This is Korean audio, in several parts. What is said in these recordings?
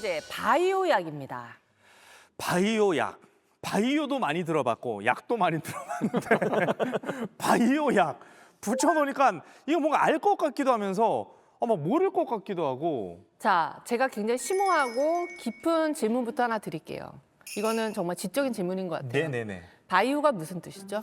번째, 바이오 약입니다. 바이오 약. 바이오도 많이 들어봤고 약도 많이 들어봤는데 바이오 약 붙여놓으니까 이거 뭔가 알 것 같기도 하면서 막 모를 것 같기도 하고. 자, 제가 굉장히 심오하고 깊은 질문부터 하나 드릴게요. 이거는 정말 지적인 질문인 것 같아요. 네네네. 바이오가 무슨 뜻이죠?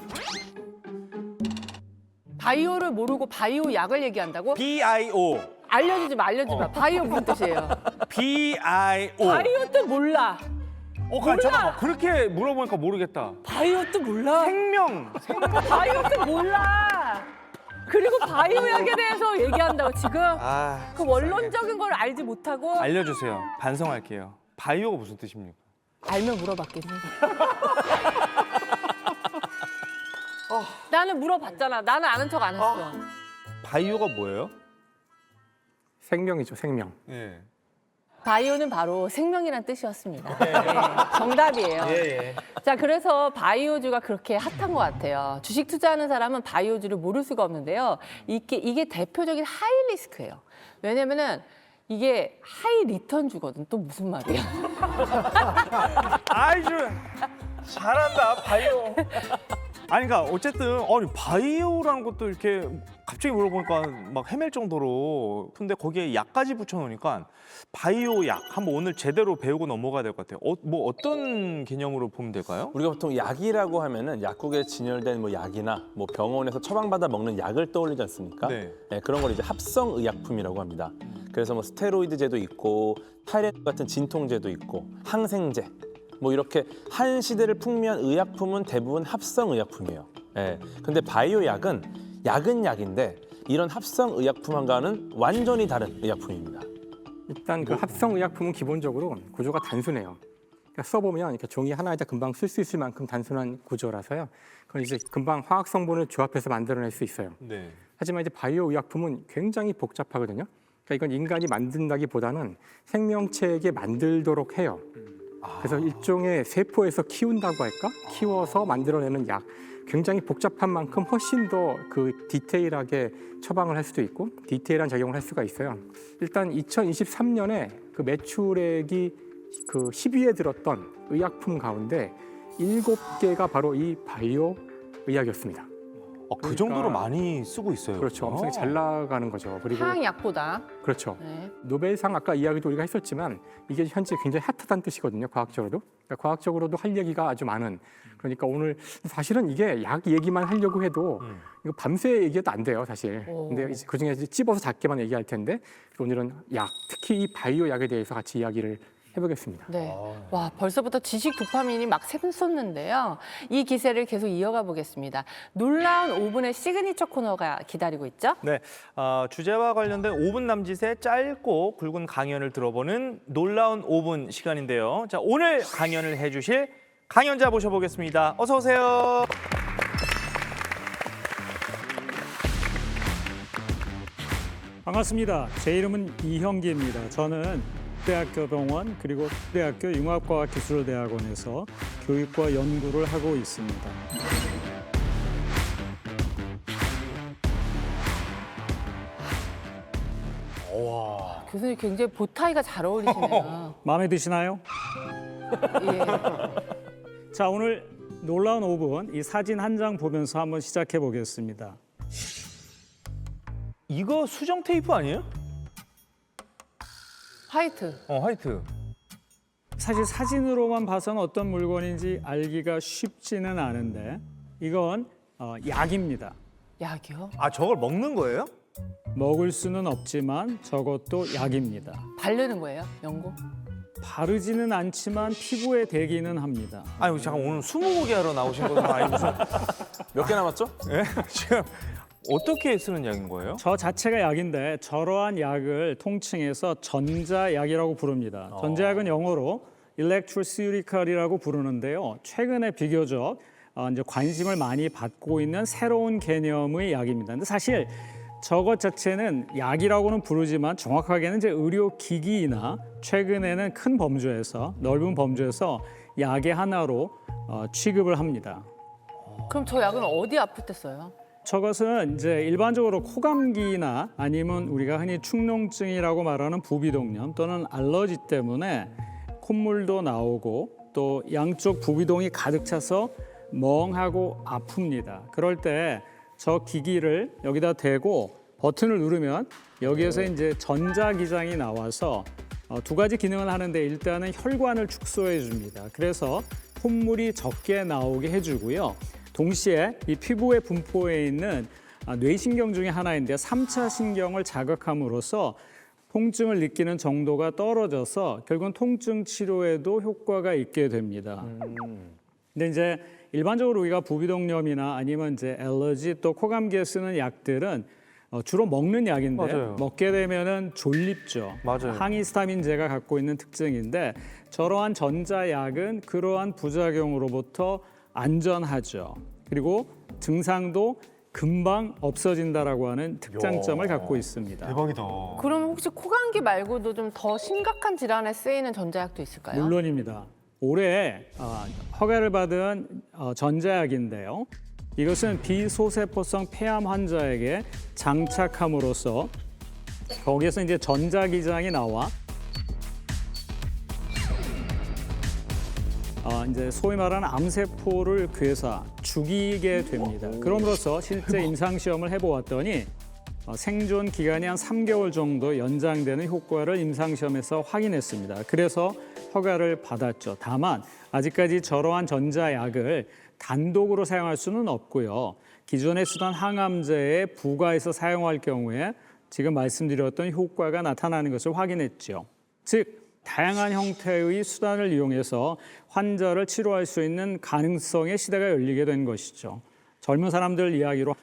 바이오를 모르고 바이오 약을 얘기한다고? BIO. 알려주지 마. 바이오 무슨 뜻이에요? BIO. 바이오 뜻 몰라. 잠깐만. 그렇게 물어보니까 모르겠다. 바이오 뜻 몰라. 생명. 바이오 뜻 몰라. 그리고 바이오 약에 대해서 얘기한다고 지금 그 원론적인 걸 알지 못하고 알려주세요. 반성할게요. 바이오가 무슨 뜻입니까? 알면 물어봤겠니? 나는 물어봤잖아. 나는 아는 척 안 했어. 바이오가 뭐예요? 생명이죠, 생명. 예. 바이오는 바로 생명이란 뜻이었습니다. 네, 정답이에요. 예. 자, 그래서 바이오주가 그렇게 핫한 것 같아요. 주식 투자하는 사람은 바이오주를 모를 수가 없는데요. 이게 대표적인 하이 리스크예요. 왜냐면은 이게 하이 리턴 주거든. 또 무슨 말이야? 아이주 잘한다 바이오. 아니 그러니까 어쨌든 바이오라는 것도 이렇게 갑자기 물어보니까 막 헤맬 정도로. 근데 거기에 약까지 붙여놓으니까 바이오 약 한번 오늘 제대로 배우고 넘어가야 될 것 같아요. 뭐 어떤 개념으로 보면 될까요? 우리가 보통 약이라고 하면은 약국에 진열된 뭐 약이나 뭐 병원에서 처방받아 먹는 약을 떠올리지 않습니까? 네. 네, 그런 걸 이제 합성 의약품이라고 합니다. 그래서 뭐 스테로이드제도 있고 타이레놀 같은 진통제도 있고 항생제 뭐 이렇게 한 시대를 풍미한 의약품은 대부분 합성 의약품이에요. 예. 근데 바이오 약은 약인데 이런 합성 의약품과는 완전히 다른 의약품입니다. 일단 그 합성 의약품은 기본적으로 구조가 단순해요. 그러니까 써보면 이렇게 종이 하나에다 금방 쓸 수 있을 만큼 단순한 구조라서요. 그건 이제 금방 화학 성분을 조합해서 만들어낼 수 있어요. 네. 하지만 이제 바이오 의약품은 굉장히 복잡하거든요. 그러니까 이건 인간이 만든다기보다는 생명체에게 만들도록 해요. 그래서 일종의 세포에서 키운다고 할까? 키워서 만들어내는 약. 굉장히 복잡한 만큼 훨씬 더 그 디테일하게 처방을 할 수도 있고 디테일한 작용을 할 수가 있어요. 일단 2023년에 그 매출액이 그 10위에 들었던 의약품 가운데 7개가 바로 이 바이오 의약이었습니다. 그 정도로 많이 쓰고 있어요. 그렇죠. 엄청 잘 나가는 거죠. 그리고 항약보다. 그렇죠. 네. 노벨상 아까 이야기도 우리가 했었지만 이게 현재 굉장히 핫하다는 뜻이거든요. 과학적으로도. 그러니까 과학적으로도 할 얘기가 아주 많은. 그러니까 오늘 사실은 이게 약 얘기만 하려고 해도 이거 밤새 얘기해도 안 돼요, 사실. 근데 이제 그중에 이제 찝어서 작게만 얘기할 텐데 오늘은 약, 특히 이 바이오 약에 대해서 같이 이야기를 해보겠습니다. 네. 와, 벌써부터 지식 도파민이 막 샘솟는데요. 이 기세를 계속 이어가 보겠습니다. 놀라운 5분의 시그니처 코너가 기다리고 있죠? 네, 주제와 관련된 5분 남짓의 짧고 굵은 강연을 들어보는 놀라운 5분 시간인데요. 자, 오늘 강연을 해주실 강연자 모셔보겠습니다. 어서 오세요. 반갑습니다. 제 이름은 이형기입니다. 저는 대학교 병원 그리고 대학교 융합과학기술대학원에서 교육과 연구를 하고 있습니다. 교수님 굉장히 보타이가 잘 어울리시네요. 마음에 드시나요? 예. 자, 오늘 놀라운 5분 이 사진 한 장 보면서 한번 시작해 보겠습니다. 이거 수정 테이프 아니에요? 화이트. 화이트. 사실 사진으로만 봐서는 어떤 물건인지 알기가 쉽지는 않은데 이건 약입니다. 약이요? 저걸 먹는 거예요? 먹을 수는 없지만 저것도 약입니다. 바르는 거예요? 연고? 바르지는 않지만 피부에 대기는 합니다. 아니 잠깐 오늘 스무고개 하러 나오신 거는 아니 무슨 몇 개 남았죠? 예? 지금 어떻게 쓰는 약인 거예요? 저 자체가 약인데 저러한 약을 통칭해서 전자약이라고 부릅니다. 전자약은 영어로 electroceutical이라고 부르는데요. 최근에 비교적 이제 관심을 많이 받고 있는 새로운 개념의 약입니다. 근데 사실 저것 자체는 약이라고는 부르지만 정확하게는 이제 의료기기나 최근에는 큰 범주에서 넓은 범주에서 약의 하나로 취급을 합니다. 그럼 저 약은 어디 아플 때 써요? 저것은 이제 일반적으로 코감기나 아니면 우리가 흔히 축농증이라고 말하는 부비동염 또는 알러지 때문에 콧물도 나오고 또 양쪽 부비동이 가득 차서 멍하고 아픕니다. 그럴 때 저 기기를 여기다 대고 버튼을 누르면 여기에서 이제 전자기장이 나와서 두 가지 기능을 하는데 일단은 혈관을 축소해 줍니다. 그래서 콧물이 적게 나오게 해주고요. 동시에 이 피부의 분포에 있는 뇌신경 중에 하나인데 3차 신경을 자극함으로써 통증을 느끼는 정도가 떨어져서 결국은 통증 치료에도 효과가 있게 됩니다. 근데 이제 일반적으로 우리가 부비동염이나 아니면 이제 알러지 또 코감기에 쓰는 약들은 주로 먹는 약인데 맞아요. 먹게 되면은 졸립죠. 맞아요. 항히스타민제가 갖고 있는 특징인데 저러한 전자약은 그러한 부작용으로부터 안전하죠. 그리고 증상도 금방 없어진다라고 하는 특장점을 갖고 있습니다. 대박이다. 그럼 혹시 코감기 말고도 좀 더 심각한 질환에 쓰이는 전자약도 있을까요? 물론입니다. 올해 허가를 받은 전자약인데요. 이것은 비소세포성 폐암 환자에게 장착함으로써 거기에서 이제 전자기장이 나와 이제 소위 말하는 암세포를 괴사, 죽이게 됩니다. 그럼으로써 실제 임상 시험을 해보았더니 생존 기간이 한 3개월 정도 연장되는 효과를 임상 시험에서 확인했습니다. 그래서 허가를 받았죠. 다만 아직까지 저러한 전자약을 단독으로 사용할 수는 없고요. 기존에 쓰던 항암제에 부과해서 사용할 경우에 지금 말씀드렸던 효과가 나타나는 것을 확인했죠. 즉 다양한 형태의 수단을 이용해서 환자를 치료할 수 있는 가능성의 시대가 열리게 된 것이죠. 젊은 사람들 이야기로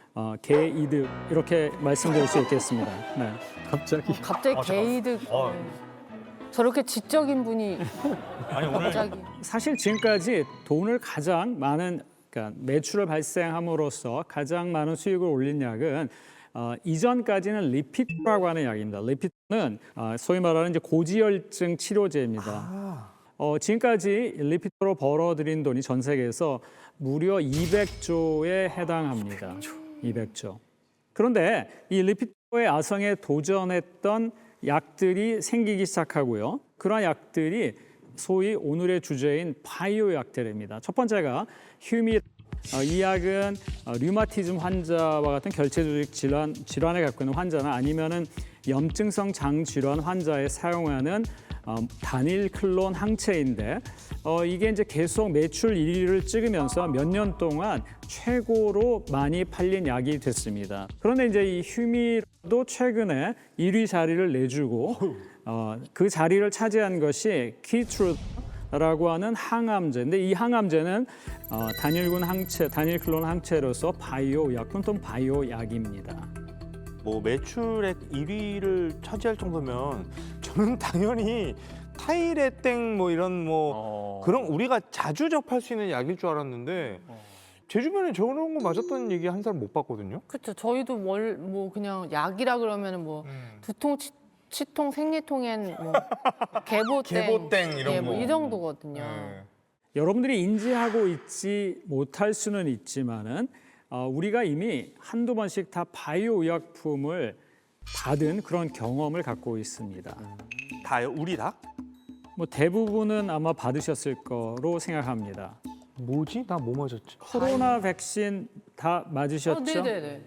개이득 이렇게 말씀드릴 수 있겠습니다. 네. 갑자기 갑자기 게이드 저렇게 지적인 분이 아니 오늘 갑자기 사실 지금까지 돈을 가장 많은 그러니까 매출을 발생함으로써 가장 많은 수익을 올린 약은 이전까지는 리피토라고 하는 약입니다. 리피토는 소위 말하는 이제 고지혈증 치료제입니다. 지금까지 리피토로 벌어들인 돈이 전 세계에서 무려 200조에 해당합니다. 200조. 그런데 이 리피토의 아성에 도전했던 약들이 생기기 시작하고요. 그러한 약들이 소위 오늘의 주제인 바이오 약들입니다. 첫 번째가 휴미. 이 약은 류마티즘 환자와 같은 결체 조직 질환을 갖고 있는 환자나 아니면은 염증성 장 질환 환자에 사용하는 단일 클론 항체인데 이게 이제 계속 매출 1위를 찍으면서 몇 년 동안 최고로 많이 팔린 약이 됐습니다. 그런데 이제 이 휴미도 최근에 1위 자리를 내주고 그 자리를 차지한 것이 키트루라고 하는 항암제인데 이 항암제는 단일군 항체, 단일 클론 항체로서 바이오 약품 또는 바이오 약입니다. 뭐 매출액 1위를 차지할 정도면 저는 당연히 타이레땡 뭐 이런 뭐 그런 우리가 자주 접할 수 있는 약일 줄 알았는데 제 주변에 저런 거 맞았다는 얘기 한 사람 못 봤거든요. 그렇죠. 저희도 뭐 그냥 약이라 그러면은 뭐 두통, 치통, 생리통엔 뭐 개보땡 이런 뭐 거. 이 정도거든요. 여러분들이 인지하고 있지 못할 수는 있지만은 우리가 이미 한두 번씩 다 바이오 의약품을 받은 그런 경험을 갖고 있습니다. 다요? 우리 다? 뭐 대부분은 아마 받으셨을 거로 생각합니다. 뭐지? 나 뭐 맞았지? 코로나 백신 다 맞으셨죠? 네네네.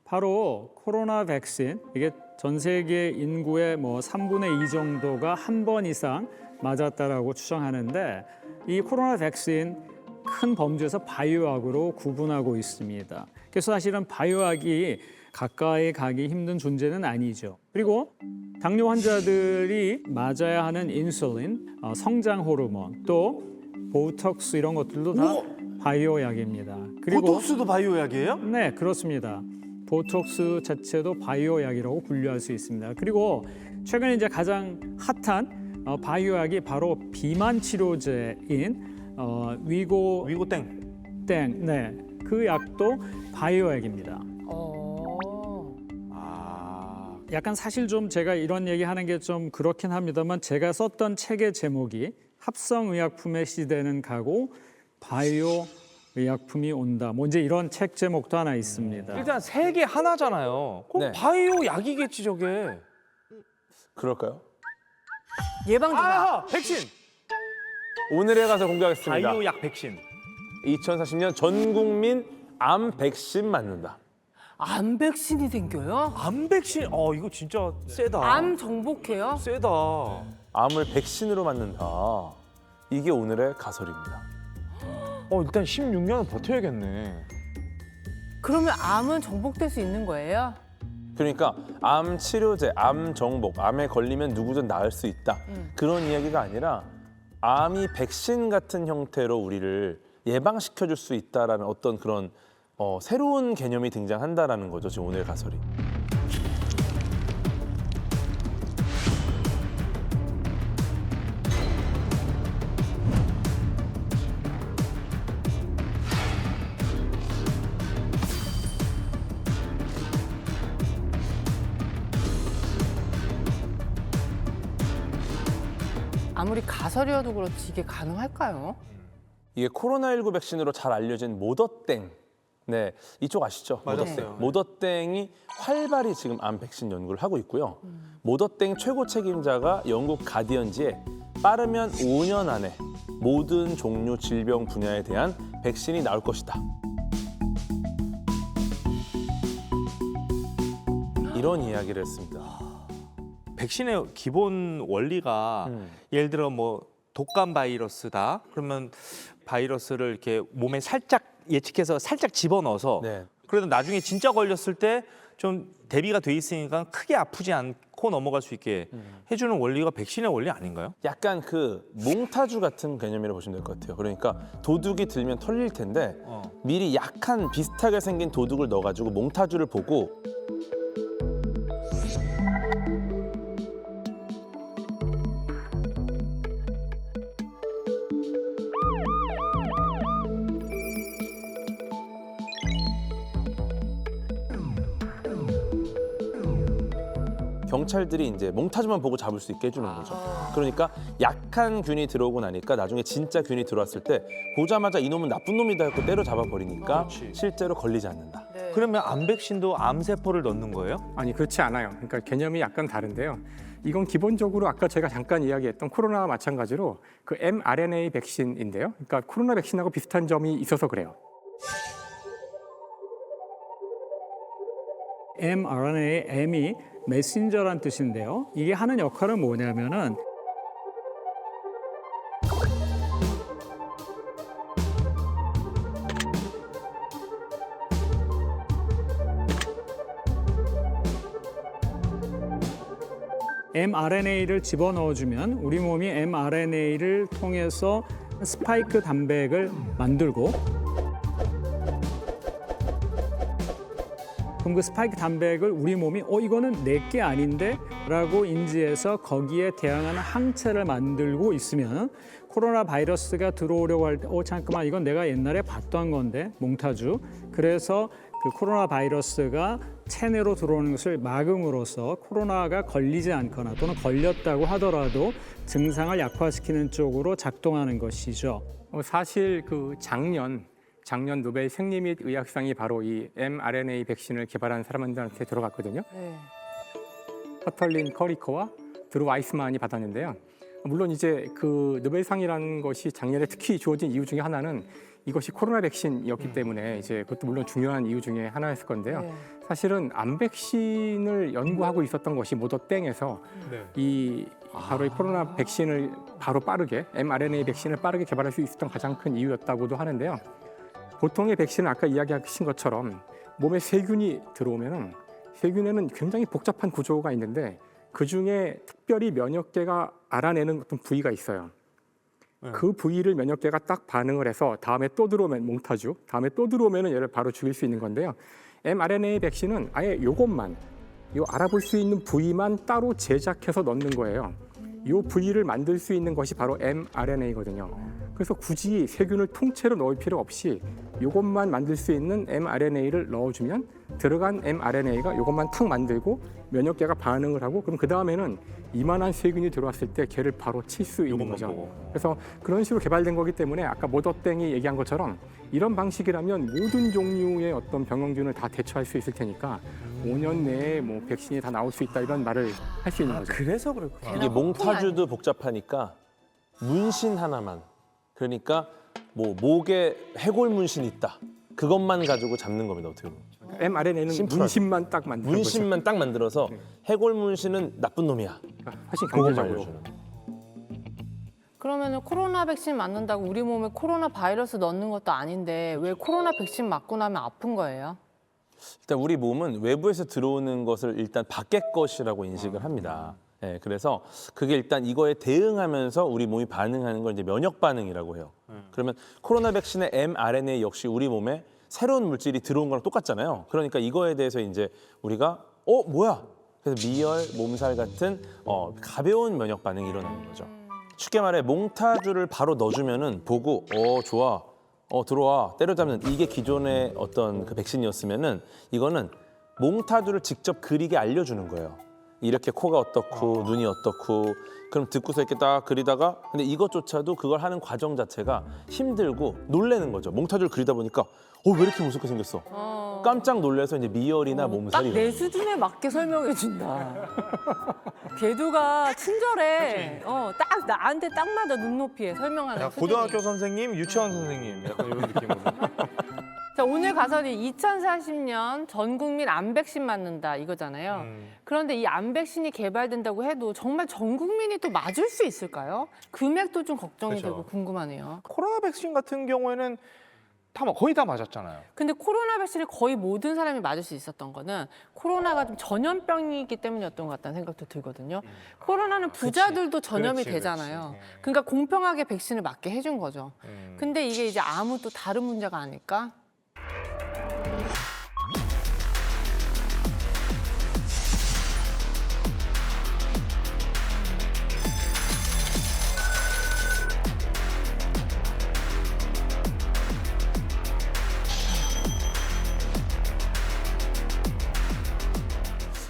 바로 코로나 백신 이게 전 세계 인구의 뭐 3분의 2 정도가 한 번 이상 맞았다라고 추정하는데 이 코로나 백신 큰 범주에서 바이오약으로 구분하고 있습니다. 그래서 사실은 바이오약이 가까이 가기 힘든 존재는 아니죠. 그리고 당뇨 환자들이 맞아야 하는 인슐린, 성장 호르몬, 또 보톡스 이런 것들도 다 바이오약입니다. 그리고 보톡스도 바이오약이에요? 네, 그렇습니다. 보톡스 자체도 바이오약이라고 분류할 수 있습니다. 그리고 최근에 이제 가장 핫한 바이오약이 바로 비만 치료제인 위고땡. 네, 그 약도 바이오약입니다. 약간 사실 좀 제가 이런 얘기하는 게 좀 그렇긴 합니다만 제가 썼던 책의 제목이 합성의약품의 시대는 가고 바이오 의약품이 온다. 뭐 이제 이런 책 제목도 하나 있습니다. 일단 세계 하나잖아요. 그럼 네. 바이오 약이겠지 저게. 그럴까요? 예방주사. 아, 백신. 오늘에 가서 공개하겠습니다. 바이오 약 백신. 2040년 전 국민 암 백신 맞는다. 암 백신이 생겨요? 암 백신. 이거 진짜 세다. 암 정복해요? 세다. 암을 백신으로 맞는다. 이게 오늘의 가설입니다. 일단 16년은 버텨야겠네. 그러면 암은 정복될 수 있는 거예요? 그러니까 암 치료제, 암 정복, 암에 걸리면 누구든 나을 수 있다. 그런 이야기가 아니라 암이 백신 같은 형태로 우리를 예방시켜줄 수 있다라는 어떤 그런 새로운 개념이 등장한다라는 거죠. 지금 오늘 가설이. 아무리 가설이어도 그렇지 이게 가능할까요? 이게 코로나19 백신으로 잘 알려진 모더땡. 네, 이쪽 아시죠? 맞아요. 모더땡. 네. 모더땡이 활발히 지금 암 백신 연구를 하고 있고요. 모더땡 최고 책임자가 영국 가디언지에 빠르면 5년 안에 모든 종류 질병 분야에 대한 백신이 나올 것이다. 이런 이야기를 했습니다. 백신의 기본 원리가 예를 들어 뭐 독감 바이러스다. 그러면 바이러스를 이렇게 몸에 살짝 예측해서 살짝 집어넣어서 네. 그래도 나중에 진짜 걸렸을 때 좀 대비가 돼 있으니까 크게 아프지 않고 넘어갈 수 있게 해주는 원리가 백신의 원리 아닌가요? 약간 그 몽타주 같은 개념이라고 보시면 될 것 같아요. 그러니까 도둑이 들면 털릴 텐데 미리 약한 비슷하게 생긴 도둑을 넣어가지고 몽타주를 보고 경찰들이 이제 몽타주만 보고 잡을 수 있게 해주는 거죠. 그러니까 약한 균이 들어오고 나니까 나중에 진짜 균이 들어왔을 때 보자마자 이놈은 나쁜 놈이다 했고 때려잡아 버리니까 실제로 걸리지 않는다. 그러면 암 백신도 암세포를 넣는 거예요? 아니 그렇지 않아요. 그러니까 개념이 약간 다른데요. 이건 기본적으로 아까 제가 잠깐 이야기했던 코로나와 마찬가지로 그 mRNA 백신인데요. 그러니까 코로나 백신하고 비슷한 점이 있어서 그래요. mRNA, M이 메신저란 뜻인데요. 이게 하는 역할은 뭐냐면은 mRNA를 집어넣어주면 우리 몸이 mRNA를 통해서 스파이크 단백을 만들고 그럼 그 스파이크 단백을 우리 몸이 이거는 내 게 아닌데 라고 인지해서 거기에 대항하는 항체를 만들고 있으면 코로나 바이러스가 들어오려고 할 때 잠깐만 이건 내가 옛날에 봤던 건데 몽타주 그래서 그 코로나 바이러스가 체내로 들어오는 것을 막음으로써 코로나가 걸리지 않거나 또는 걸렸다고 하더라도 증상을 약화시키는 쪽으로 작동하는 것이죠. 사실 그 작년 노벨 생리 및 의학상이 바로 이 mRNA 백신을 개발한 사람들한테 들어갔거든요. 네. 커털린 커리커와 드루 와이스만이 받았는데요. 물론 이제 그 노벨상이라는 것이 작년에 특히 주어진 이유 중에 하나는 이것이 코로나 백신이었기 때문에 이제 그것도 물론 중요한 이유 중에 하나였을 건데요. 네. 사실은 암 백신을 연구하고 있었던 것이 모더땡에서 이 바로 이 코로나 백신을 바로 빠르게 mRNA 백신을 빠르게 개발할 수 있었던 가장 큰 이유였다고도 하는데요. 보통의 백신은 아까 이야기하신 것처럼 몸에 세균이 들어오면은 세균에는 굉장히 복잡한 구조가 있는데 그 중에 특별히 면역계가 알아내는 어떤 부위가 있어요. 그 부위를 면역계가 딱 반응을 해서 다음에 또 들어오면 몽타주, 다음에 또 들어오면은 얘를 바로 죽일 수 있는 건데요. mRNA 백신은 아예 요것만, 요 알아볼 수 있는 부위만 따로 제작해서 넣는 거예요. 요 부위를 만들 수 있는 것이 바로 mRNA거든요. 그래서 굳이 세균을 통째로 넣을 필요 없이 요것만 만들 수 있는 mRNA를 넣어주면 들어간 mRNA가 요것만 탁 만들고 면역계가 반응을 하고 그럼 그 다음에는 이만한 세균이 들어왔을 때 걔를 바로 칠 수 있는 요것만 거죠. 보고. 그래서 그런 식으로 개발된 거기 때문에 아까 모더땡이 얘기한 것처럼 이런 방식이라면 모든 종류의 어떤 병영균을 다 대처할 수 있을 테니까 5년 내에 뭐 백신이 다 나올 수 있다 이런 말을 할 수 있는 거죠. 그래서 그렇구나. 이게 몽타주도 복잡하니까 문신 하나만, 그러니까 뭐 목에 해골 문신 있다, 그것만 가지고 잡는 겁니다. 어떻게 보면 mRNA는 심플하게. 문신만 딱 만든 거죠. 문신만 딱 만들어서 해골 문신은 나쁜 놈이야, 훨씬 그것만 강제적으로. 알려주는. 그러면은 코로나 백신 맞는다고 우리 몸에 코로나 바이러스 넣는 것도 아닌데 왜 코로나 백신 맞고 나면 아픈 거예요? 일단 우리 몸은 외부에서 들어오는 것을 일단 밖의 것이라고 인식을 합니다. 예, 그래서 그게 일단 이거에 대응하면서 우리 몸이 반응하는 걸 이제 면역 반응이라고 해요. 그러면 코로나 백신의 mRNA 역시 우리 몸에 새로운 물질이 들어온 거랑 똑같잖아요. 그러니까 이거에 대해서 이제 우리가 뭐야? 그래서 미열, 몸살 같은 가벼운 면역 반응이 일어나는 거죠. 쉽게 말해 몽타주를 바로 넣어주면은 보고 좋아, 들어와, 때려잡는, 이게 기존의 어떤 그 백신이었으면은 이거는 몽타주를 직접 그리게 알려주는 거예요. 이렇게 코가 어떻고 눈이 어떻고, 그럼 듣고서 이렇게 딱 그리다가, 근데 이것조차도 그걸 하는 과정 자체가 힘들고 놀래는 거죠. 몽타주를 그리다 보니까 왜 이렇게 무섭게 생겼어? 깜짝 놀라서 이제 미열이나 딱 몸살이 내 일어나요. 수준에 맞게 설명해 준다. 걔도가 친절해. 딱 나한테 딱 맞아, 눈높이에 설명하는 수준이. 고등학교 선생님, 유치원 선생님 약간 이런 느낌으로. 자, 오늘 가설이 2040년 전 국민 암 백신 맞는다 이거잖아요. 그런데 이 암 백신이 개발된다고 해도 정말 전 국민이 또 맞을 수 있을까요? 금액도 좀 걱정이 그렇죠. 되고 궁금하네요. 코로나 백신 같은 경우에는 거의 다 맞았잖아요. 근데 코로나 백신을 거의 모든 사람이 맞을 수 있었던 거는 코로나가 좀 전염병이기 때문이었던 것 같다는 생각도 들거든요. 코로나는 부자들도 전염이 그렇지, 되잖아요. 그렇지. 그러니까 공평하게 백신을 맞게 해준 거죠. 근데 이게 이제 암은 또 다른 문제가 아닐까?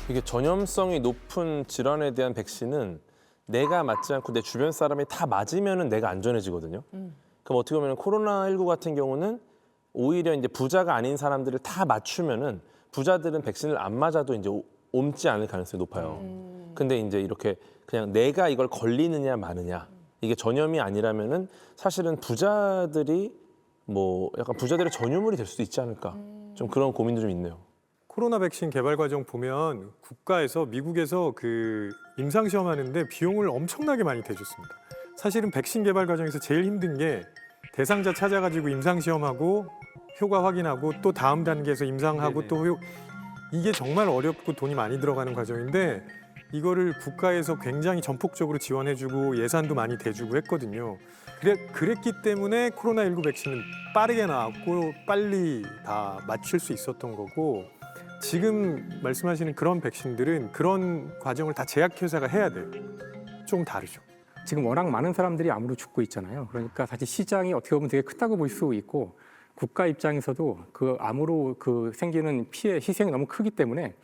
이게 전염성이 높은 질환에 대한 백신은 내가 맞지 않고 내 주변 사람이 다 맞으면은 내가 안전해지거든요. 그럼 어떻게 보면 코로나19 같은 경우는 오히려 이제 부자가 아닌 사람들을 다 맞추면은 부자들은 백신을 안 맞아도 이제 옮지 않을 가능성이 높아요. 근데 이제 이렇게 그냥 내가 이걸 걸리느냐 마느냐, 이게 전염이 아니라면은 사실은 부자들이 뭐 약간 부자들의 전유물이 될 수도 있지 않을까. 좀 그런 고민도 좀 있네요. 코로나 백신 개발 과정 보면 국가에서 미국에서 그 임상 시험하는데 비용을 엄청나게 많이 대줬습니다. 사실은 백신 개발 과정에서 제일 힘든 게 대상자 찾아가지고 임상 시험하고 효과 확인하고 또 다음 단계에서 임상하고 또 이게 정말 어렵고 돈이 많이 들어가는 과정인데 이거를 국가에서 굉장히 전폭적으로 지원해주고 예산도 많이 대주고 했거든요. 그랬기 때문에 코로나19 백신은 빠르게 나왔고 빨리 다 맞출 수 있었던 거고, 지금 말씀하시는 그런 백신들은 그런 과정을 다 제약회사가 해야 돼요. 좀 다르죠. 지금 워낙 많은 사람들이 암으로 죽고 있잖아요. 그러니까 사실 시장이 어떻게 보면 되게 크다고 볼 수 있고, 국가 입장에서도 그 암으로 그 생기는 피해, 희생이 너무 크기 때문에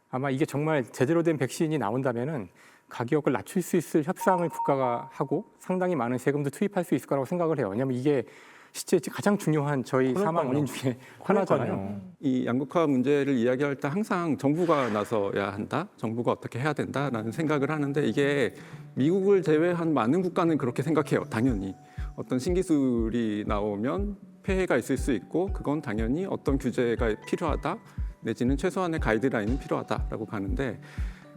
아마 이게 정말 제대로 된 백신이 나온다면은 가격을 낮출 수 있을 협상을 국가가 하고 상당히 많은 세금도 투입할 수 있을 거라고 생각을 해요. 왜냐하면 이게 실제 가장 중요한 저희 사망 원인 중에 하나잖아요. 이 양극화 문제를 이야기할 때 항상 정부가 나서야 한다, 정부가 어떻게 해야 된다라는 생각을 하는데, 이게 미국을 제외한 많은 국가는 그렇게 생각해요. 당연히 어떤 신기술이 나오면 폐해가 있을 수 있고 그건 당연히 어떤 규제가 필요하다, 내지는 최소한의 가이드라인은 필요하다라고 가는데,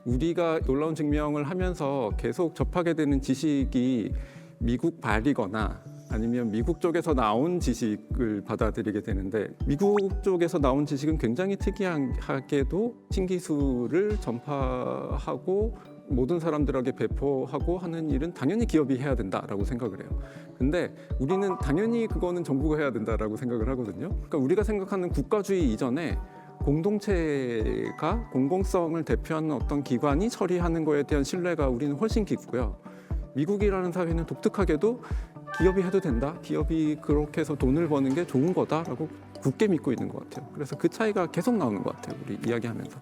우리가 놀라운 증명을 하면서 계속 접하게 되는 지식이 미국 발이거나 아니면 미국 쪽에서 나온 지식을 받아들이게 되는데, 미국 쪽에서 나온 지식은 굉장히 특이하게도 신기술을 전파하고 모든 사람들에게 배포하고 하는 일은 당연히 기업이 해야 된다라고 생각을 해요. 근데 우리는 당연히 그거는 정부가 해야 된다라고 생각을 하거든요. 그러니까 우리가 생각하는 국가주의 이전에 공동체가 공공성을 대표하는 어떤 기관이 처리하는 거에 대한 신뢰가 우리는 훨씬 깊고요. 미국이라는 사회는 독특하게도 기업이 해도 된다, 기업이 그렇게 해서 돈을 버는 게 좋은 거다라고 굳게 믿고 있는 것 같아요. 그래서 그 차이가 계속 나오는 것 같아요, 우리 이야기하면서.